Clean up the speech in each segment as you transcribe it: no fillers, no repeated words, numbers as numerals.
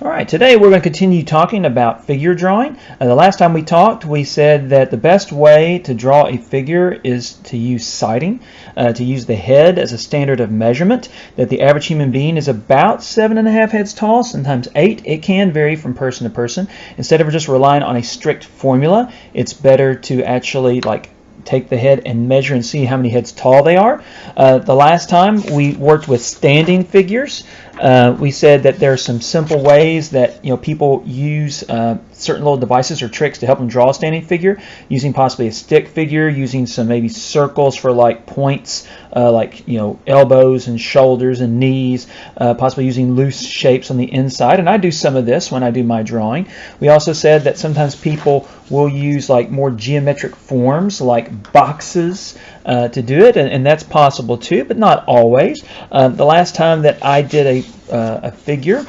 All right, today we're going to continue talking about figure drawing. The last time we talked, we said that the best way to draw a figure is to use sighting, to use the head as a standard of measurement, that the average human being is about 7.5 heads tall, sometimes 8. It can vary from person to person. Instead of just relying on a strict formula, it's better to actually take the head and measure and see how many heads tall they are. The last time we worked with standing figures. We said that there are some simple ways that people use certain little devices or tricks to help them draw a standing figure, using possibly a stick figure, using some maybe circles for points, elbows and shoulders and knees, possibly using loose shapes on the inside. And I do some of this when I do my drawing. We also said that sometimes people will use more geometric forms like boxes to do it, and that's possible too, but not always. The last time that I did a figure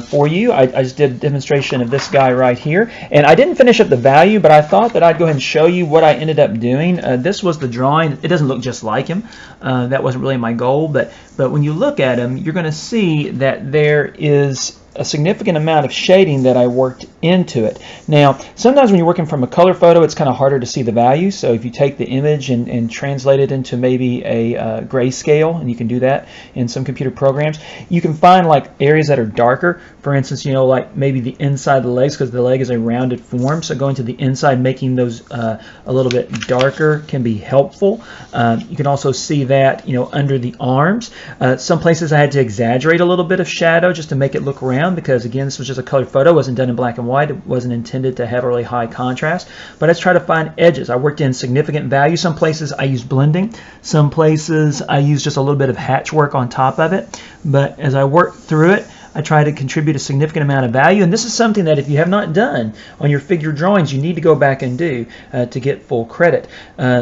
for you, I just did a demonstration of this guy right here, and I didn't finish up the value, but I thought that I'd go ahead and show you what I ended up doing. This was the drawing. It doesn't look just like him. That wasn't really my goal, but when you look at him, you're going to see that there is a significant amount of shading that I worked into it. Now, sometimes when you're working from a color photo, it's kind of harder to see the value. So if you take the image and translate it into maybe a grayscale, and you can do that in some computer programs, you can find areas that are darker. For instance, maybe the inside of the legs, because the leg is a rounded form. So going to the inside, making those a little bit darker can be helpful. You can also see that under the arms. Some places I had to exaggerate a little bit of shadow just to make it look round, because again, this was just a color photo. It wasn't done in black and white. It wasn't intended to have a really high contrast. But let's try to find edges. I worked in significant value. Some places I used blending. Some places I used just a little bit of hatch work on top of it. But as I worked through it, I try to contribute a significant amount of value, and this is something that if you have not done on your figure drawings, you need to go back and do to get full credit.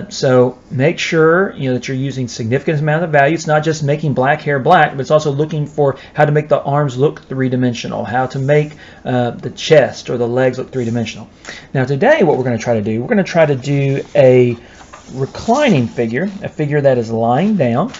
So make sure that you're using significant amount of value. It's not just making black hair black, but it's also looking for how to make the arms look three-dimensional, how to make the chest or the legs look three-dimensional. Now today what we're going to try to do, we're going to try to do a reclining figure, a figure that is lying down.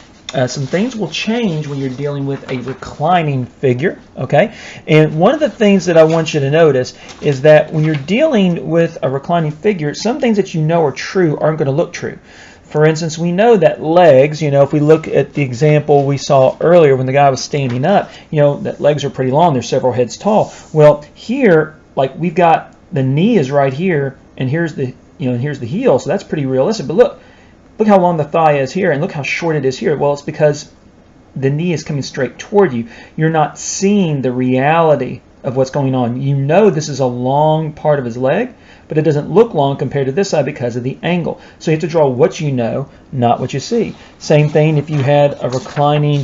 Some things will change when you're dealing with a reclining figure, okay? And one of the things that I want you to notice is that when you're dealing with a reclining figure, some things that are true aren't going to look true. For instance, we know that legs, if we look at the example we saw earlier when the guy was standing up, that legs are pretty long. They're several heads tall. Well, here, we've got the knee is right here, and here's the, here's the heel, so that's pretty realistic. But look how long the thigh is here, and look how short it is here. Well, it's because the knee is coming straight toward you. You're not seeing the reality of what's going on. This is a long part of his leg, but it doesn't look long compared to this side because of the angle. So you have to draw what you know, not what you see. Same thing if you had a reclining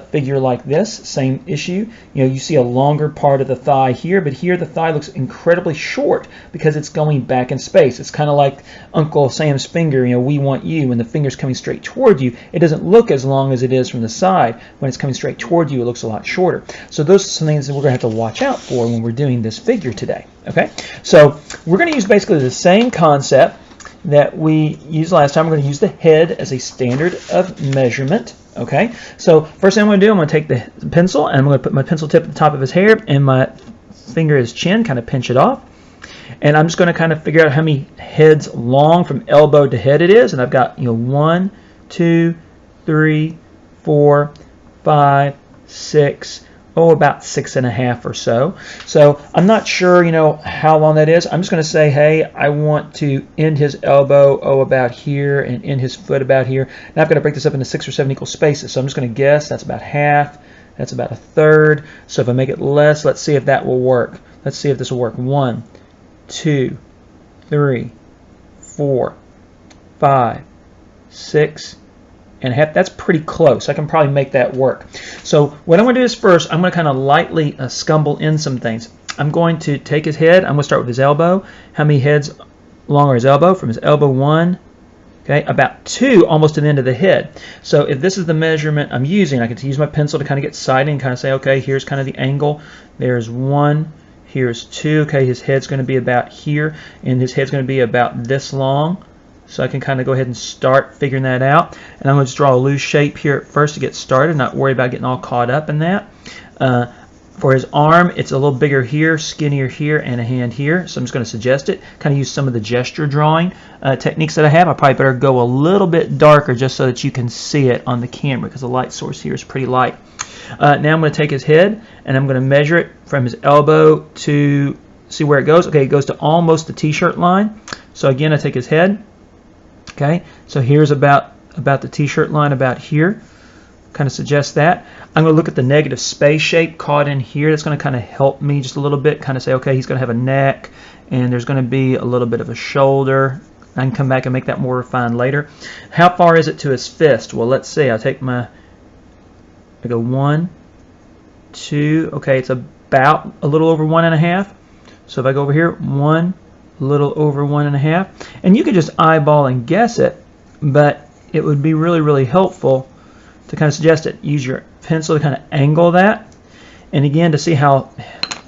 figure like this, same issue. You see a longer part of the thigh here, but here the thigh looks incredibly short because it's going back in space. It's kind of like Uncle Sam's finger, we want you. When the finger's coming straight toward you, it doesn't look as long as it is from the side. When it's coming straight toward you, it looks a lot shorter. So those are some things that we're going to have to watch out for when we're doing this figure today. Okay, so we're going to use basically the same concept that we used last time. We're going to use the head as a standard of measurement. Okay, so first thing I'm going to do, I'm going to take the pencil and I'm going to put my pencil tip at the top of his hair and my finger at his chin, kind of pinch it off. And I'm just going to kind of figure out how many heads long from elbow to head it is. And I've got 1, 2, 3, 4, 5, 6. About 6.5 or so. So I'm not sure, how long that is. I'm just going to say, hey, I want to end his elbow, about here, and end his foot about here. Now I've got to break this up into 6 or 7 equal spaces. So I'm just going to guess that's about half. That's about a third. So if I make it less, let's see if that will work. Let's see if this will work. 1, 2, 3, 4, 5, 6. And that's pretty close. I can probably make that work. So what I'm going to do is first, I'm going to kind of lightly scumble in some things. I'm going to take his head. I'm going to start with his elbow. How many heads long are his elbow? From his elbow, 1. Okay, about 2, almost to the end of the head. So if this is the measurement I'm using, I can use my pencil to kind of get sighted and kind of say, okay, here's kind of the angle. There's 1. Here's 2. Okay, his head's going to be about here, and his head's going to be about this long. So I can kind of go ahead and start figuring that out. And I'm going to just draw a loose shape here at first to get started, not worry about getting all caught up in that. For his arm, it's a little bigger here, skinnier here, and a hand here. So I'm just going to suggest it. Kind of use some of the gesture drawing techniques that I have. I probably better go a little bit darker just so that you can see it on the camera because the light source here is pretty light. Now I'm going to take his head and I'm going to measure it from his elbow to see where it goes. Okay, it goes to almost the t-shirt line. So again, I take his head. Okay, so here's about the t-shirt line about here. Kind of suggest that. I'm going to look at the negative space shape caught in here. That's going to kind of help me just a little bit. Kind of say, okay, he's going to have a neck, and there's going to be a little bit of a shoulder. I can come back and make that more refined later. How far is it to his fist? Well, let's see. I go 1, 2. Okay, it's about a little over 1.5. So if I go over here, 1, a little over 1.5. And you can just eyeball and guess it, but it would be really, really helpful to kind of suggest it. Use your pencil to kind of angle that. And again, to see how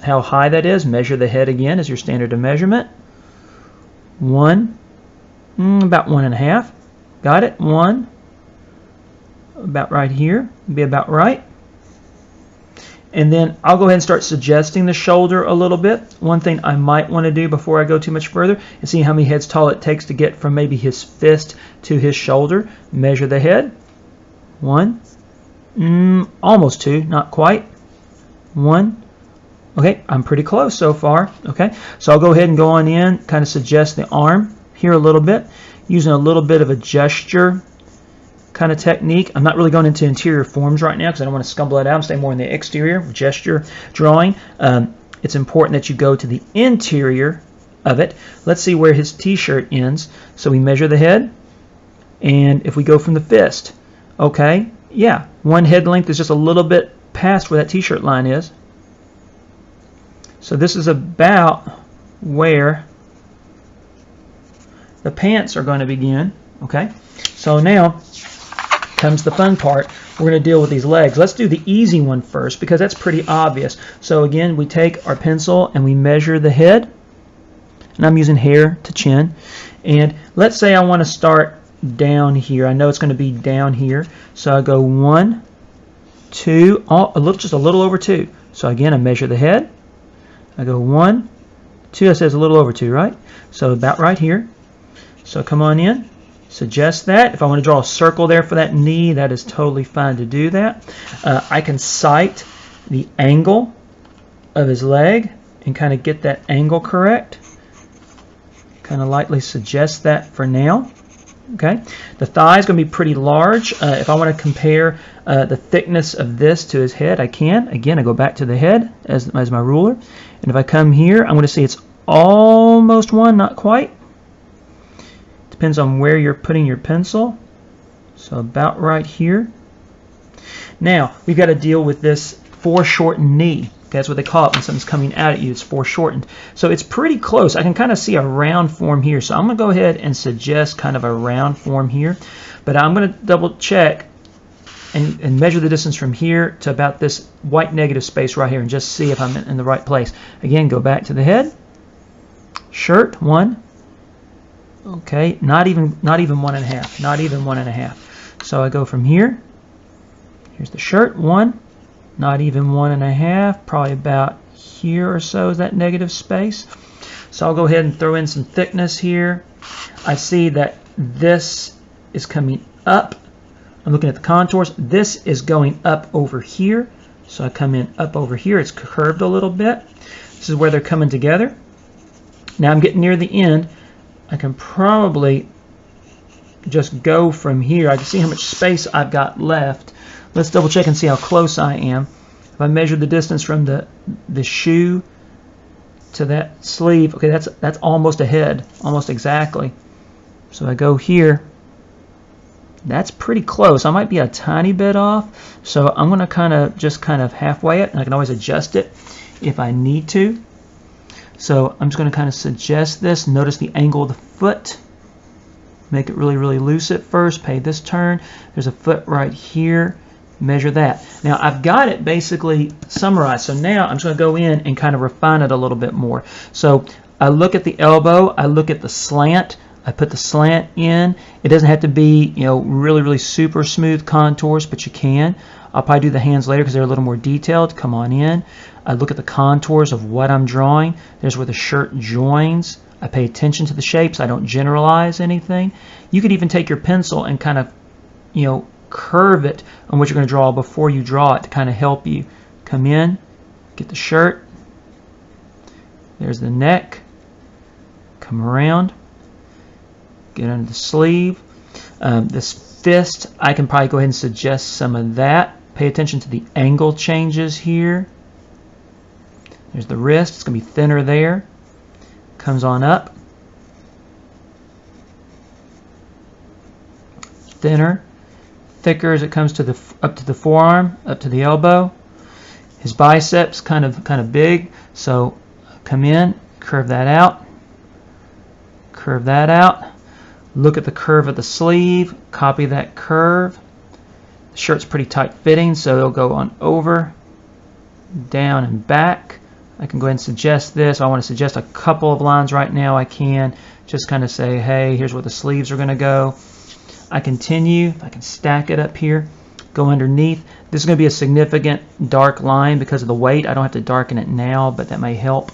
high that is, measure the head again as your standard of measurement. 1, about 1.5. Got it? 1, about right here. Be about right. And then I'll go ahead and start suggesting the shoulder a little bit. One thing I might want to do before I go too much further is see how many heads tall it takes to get from maybe his fist to his shoulder. Measure the head. 1, almost 2, not quite. 1. Okay, I'm pretty close so far. Okay, so I'll go ahead and go on in, kind of suggest the arm here a little bit, using a little bit of a gesture kind of technique. I'm not really going into interior forms right now because I don't want to scumble it out. I'm staying more in the exterior gesture drawing. It's important that you go to the interior of it. Let's see where his t-shirt ends. So we measure the head, and if we go from the fist, okay, yeah, one head length is just a little bit past where that t-shirt line is. So this is about where the pants are going to begin. Okay, so now comes the fun part. We're going to deal with these legs. Let's do the easy one first because that's pretty obvious. So again, we take our pencil and we measure the head, and I'm using hair to chin. And let's say I want to start down here. I know it's going to be down here, so I go 1, 2, just a little over 2. So again, I measure the head. I go 1, 2. I said it's a little over 2, right? So about right here. So come on in. Suggest that. If I want to draw a circle there for that knee, that is totally fine to do that. I can sight the angle of his leg and kind of get that angle correct. Kind of lightly suggest that for now. Okay, the thigh is going to be pretty large. If I want to compare the thickness of this to his head, I can. Again, I go back to the head as my ruler. And if I come here, I'm going to see it's almost 1, not quite. Depends on where you're putting your pencil. So about right here. Now, we've got to deal with this foreshortened knee. That's what they call it when something's coming out at you. It's foreshortened. So it's pretty close. I can kind of see a round form here. So I'm going to go ahead and suggest kind of a round form here. But I'm going to double check and measure the distance from here to about this white negative space right here and just see if I'm in the right place. Again, go back to the head. Shirt, 1. Okay, not even 1.5. Not even 1.5. So I go from here. Here's the shirt, 1. Not even 1.5, probably about here or so is that negative space. So I'll go ahead and throw in some thickness here. I see that this is coming up. I'm looking at the contours. This is going up over here. So I come in up over here. It's curved a little bit. This is where they're coming together. Now I'm getting near the end. I can probably just go from here. I can see how much space I've got left. Let's double check and see how close I am. If I measure the distance from the shoe to that sleeve, okay, that's almost a head, almost exactly. So I go here. That's pretty close. I might be a tiny bit off. So I'm going to kind of halfway it, and I can always adjust it if I need to. So I'm just going to kind of suggest this. Notice the angle of the foot. Make it really, really loose at first. Pay this turn. There's a foot right here. Measure that. Now I've got it basically summarized. So now I'm just going to go in and kind of refine it a little bit more. So I look at the elbow. I look at the slant. I put the slant in. It doesn't have to be, really, really super smooth contours, but you can. I'll probably do the hands later because they're a little more detailed. Come on in. I look at the contours of what I'm drawing. There's where the shirt joins. I pay attention to the shapes. I don't generalize anything. You could even take your pencil and kind of, curve it on what you're going to draw before you draw it to kind of help you. Come in, get the shirt. There's the neck. Come around. Get under the sleeve. This fist, I can probably go ahead and suggest some of that. Pay attention to the angle changes here. There's the wrist. It's going to be thinner there. Comes on up. Thinner. Thicker as it comes to up to the forearm, up to the elbow. His biceps kind of big, so come in, curve that out. Curve that out. Look at the curve of the sleeve, copy that curve. The shirt's pretty tight fitting, so it'll go on over, down, and back. I can go ahead and suggest this. I want to suggest a couple of lines right now. I can just kind of say, hey, here's where the sleeves are going to go. I continue. If I can stack it up here, go underneath. This is going to be a significant dark line because of the weight. I don't have to darken it now, but that may help.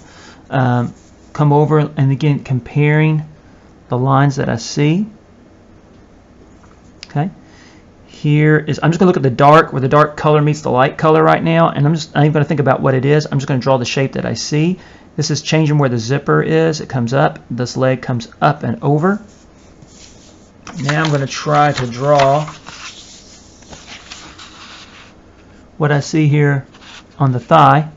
Come over and again comparing the lines that I see. Okay. Here is, I'm just going to look at the dark, where the dark color meets the light color right now, and I'm not even going to think about what it is. I'm just going to draw the shape that I see. This is changing where the zipper is. It comes up. This leg comes up and over. Now I'm going to try to draw what I see here on the thigh.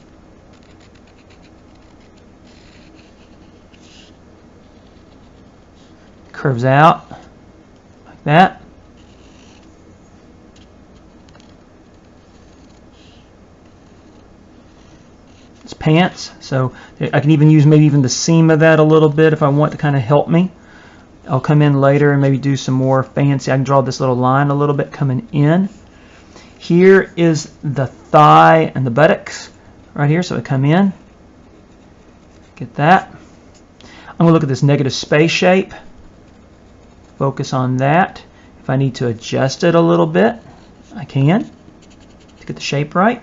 Curves out like that. It's pants, so I can even use maybe even the seam of that a little bit if I want to kind of help me. I'll come in later and maybe do some more fancy. I can draw this little line a little bit coming in. Here is the thigh and the buttocks right here, so I come in. Get that. I'm going to look at this negative space shape. Focus on that. If I need to adjust it a little bit, I can to get the shape right.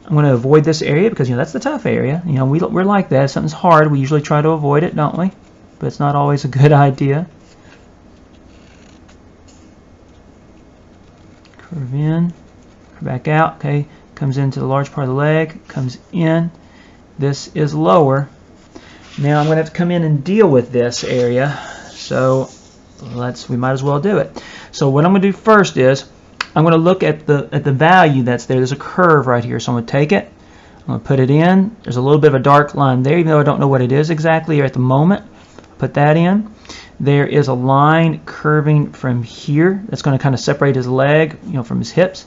I'm going to avoid this area because that's the tough area. We're like that. If something's hard, we usually try to avoid it, don't we? But it's not always a good idea. Curve in, curve back out. Okay, comes into the large part of the leg, comes in. This is lower. Now I'm going to have to come in and deal with this area. So we might as well do it. So what I'm going to do first is I'm going to look at the value that's there. There's a curve right here, so I'm going to take it. I'm going to put it in. There's a little bit of a dark line there, even though I don't know what it is exactly at the moment. Put that in. There is a line curving from here that's going to kind of separate his leg, from his hips.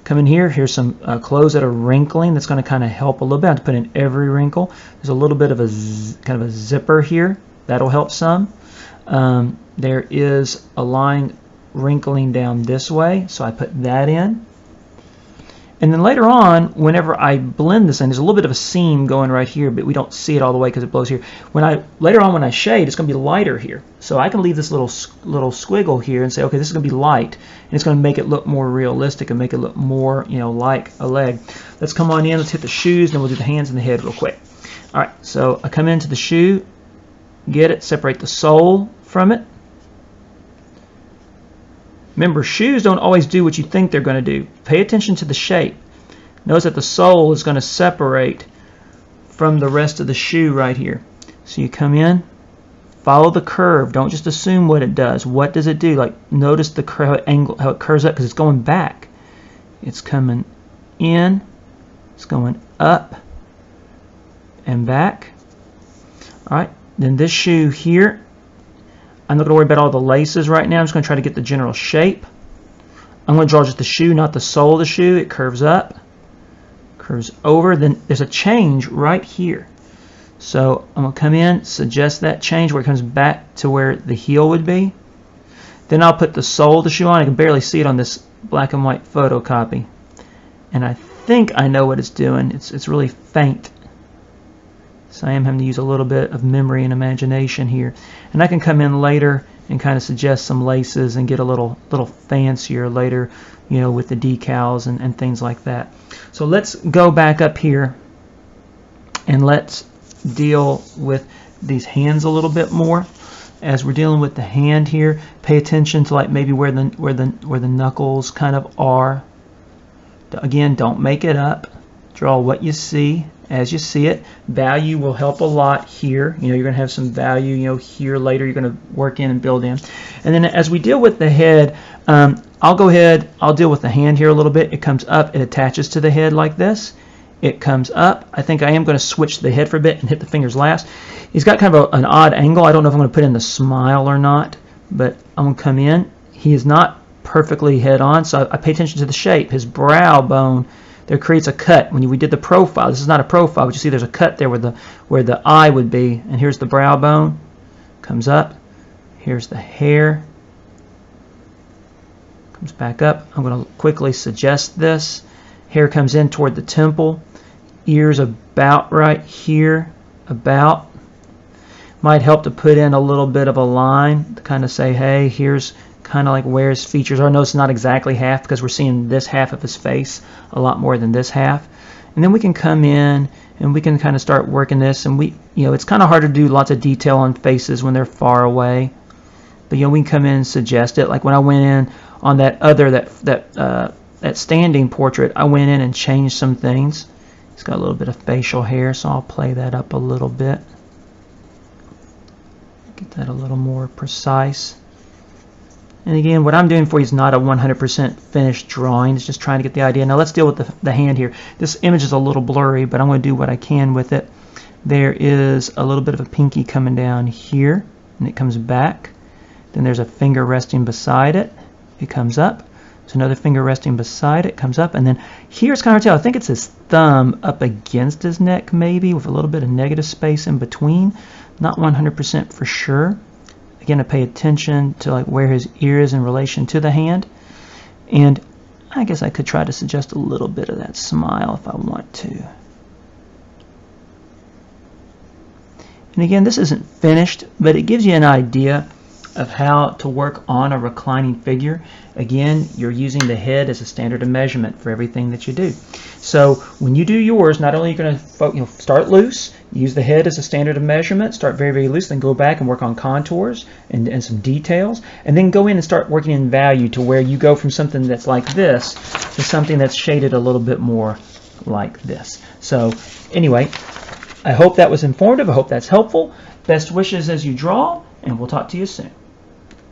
Come in here. Here's some clothes that are wrinkling. That's going to kind of help a little bit. I have to put in every wrinkle. There's a little bit of a kind of a zipper here. That'll help some. There is a line wrinkling down this way, so I put that in. And then later on, whenever I blend this in, there's a little bit of a seam going right here, but we don't see it all the way because it blows here. Later on when I shade, it's going to be lighter here. So I can leave this little squiggle here and say, okay, this is going to be light, and it's going to make it look more realistic and make it look more, like a leg. Let's come on in. Let's hit the shoes, and then we'll do the hands and the head real quick. All right. So I come into the shoe, get it, separate the sole from it. Remember, shoes don't always do what you think they're going to do. Pay attention to the shape. Notice that the sole is going to separate from the rest of the shoe right here. So you come in, follow the curve. Don't just assume what it does. What does it do? Like, notice the angle, how it curves up, because it's going back. It's coming in, it's going up and back. All right, then this shoe here, I'm not going to worry about all the laces right now. I'm just going to try to get the general shape. I'm going to draw just the shoe, not the sole of the shoe. It curves up, curves over. Then there's a change right here. So I'm going to come in, suggest that change where it comes back to where the heel would be. Then I'll put the sole of the shoe on. I can barely see it on this black and white photocopy. And I think I know what it's doing. It's really faint. So I am having to use a little bit of memory and imagination here. And I can come in later and kind of suggest some laces and get a little fancier later, you know, with the decals and things like that. So let's go back up here and let's deal with these hands a little bit more. As we're dealing with the hand here, pay attention to like maybe where the knuckles kind of are. Again, don't make it up. Draw what you see as you see it. Value will help a lot here. You know, you're going to have some value, you know, here later you're going to work in and build in. And then as we deal with the head, I'll go ahead, I'll deal with the hand here a little bit. It comes up, it attaches to the head like this. It comes up. I think I am going to switch the head for a bit and hit the fingers last. He's got kind of an odd angle. I don't know if I'm going to put in the smile or not, but I'm going to come in. He is not perfectly head on, so I pay attention to the shape. His brow bone there creates a cut. When we did the profile, this is not a profile, but you see there's a cut there where the eye would be, and here's the brow bone. Comes up. Here's the hair. Comes back up. I'm going to quickly suggest this. Hair comes in toward the temple. Ears about right here. About. Might help to put in a little bit of a line to kind of say, hey, here's kind of like where his features are. Notice not exactly half because we're seeing this half of his face a lot more than this half. And then we can come in and we can kind of start working this. And we, you know, it's kind of hard to do lots of detail on faces when they're far away. But you know, we can come in and suggest it. Like when I went in on that other that standing portrait, I went in and changed some things. It's got a little bit of facial hair, so I'll play that up a little bit. Get that a little more precise. And again, what I'm doing for you is not a 100% finished drawing. It's just trying to get the idea. Now let's deal with the hand here. This image is a little blurry, but I'm going to do what I can with it. There is a little bit of a pinky coming down here, and it comes back. Then there's a finger resting beside it. It comes up. There's another finger resting beside it. Comes up. And then here's kind of hard to tell. I think it's his thumb up against his neck maybe with a little bit of negative space in between. Not 100% for sure. Again, to pay attention to like where his ear is in relation to the hand. And I guess I could try to suggest a little bit of that smile if I want to. And again, this isn't finished, but it gives you an idea of how to work on a reclining figure. Again, you're using the head as a standard of measurement for everything that you do. So when you do yours, not only are you going to start loose, use the head as a standard of measurement, start very, very loose, then go back and work on contours and some details, and then go in and start working in value to where you go from something that's like this to something that's shaded a little bit more like this. So anyway, I hope that was informative. I hope that's helpful. Best wishes as you draw, and we'll talk to you soon.